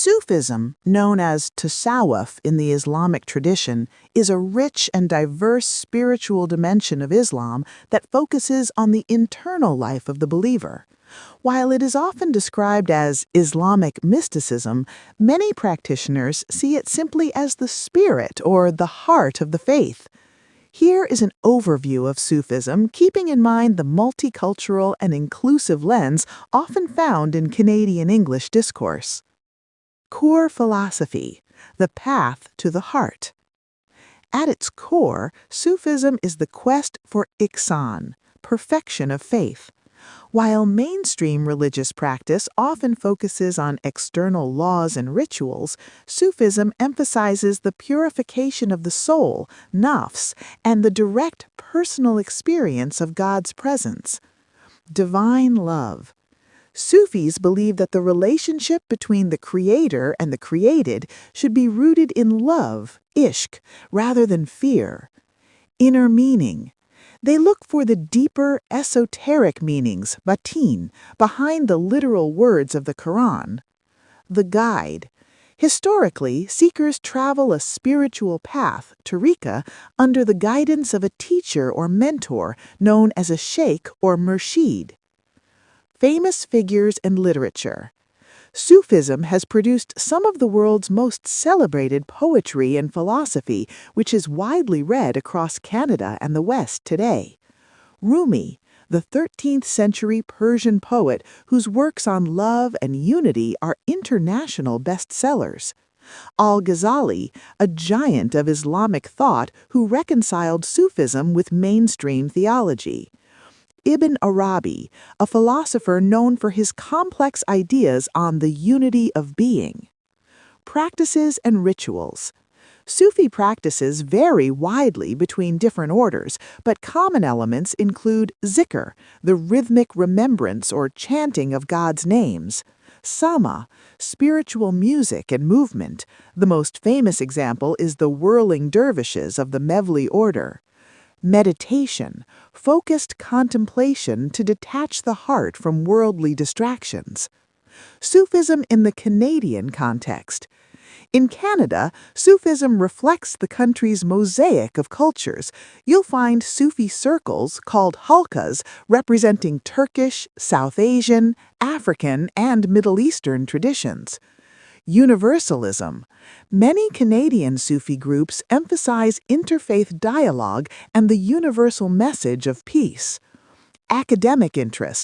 Sufism, known as tasawwuf in the Islamic tradition, is a rich and diverse spiritual dimension of Islam that focuses on the internal life of the believer. While it is often described as Islamic mysticism, many practitioners see it simply as the spirit or the heart of the faith. Here is an overview of Sufism, keeping in mind the multicultural and inclusive lens often found in Canadian English discourse. Core philosophy, the path to the heart. At its core, Sufism is the quest for ihsan, perfection of faith. While mainstream religious practice often focuses on external laws and rituals, Sufism emphasizes the purification of the soul, nafs, and the direct personal experience of God's presence. Divine love. Sufis believe that the relationship between the creator and the created should be rooted in love, ishq, rather than fear. Inner meaning. They look for the deeper, esoteric meanings, batin, behind the literal words of the Quran. The guide. Historically, seekers travel a spiritual path, tariqa, under the guidance of a teacher or mentor known as a sheikh or murshid. Famous figures and literature. Sufism has produced some of the world's most celebrated poetry and philosophy, which is widely read across Canada and the West today. Rumi, the 13th century Persian poet whose works on love and unity are international bestsellers. Al-Ghazali, a giant of Islamic thought who reconciled Sufism with mainstream theology. Ibn Arabi, a philosopher known for his complex ideas on the unity of being. Practices and rituals. Sufi practices vary widely between different orders, but common elements include zikr, the rhythmic remembrance or chanting of God's names. Sama, spiritual music and movement. The most famous example is the whirling dervishes of the Mevli order. Meditation, focused contemplation to detach the heart from worldly distractions. Sufism in the Canadian context. In Canada, Sufism reflects the country's mosaic of cultures. You'll find Sufi circles called halqas representing Turkish, South Asian, African, and Middle Eastern traditions. Universalism. Many Canadian Sufi groups emphasize interfaith dialogue and the universal message of peace. Academic interest.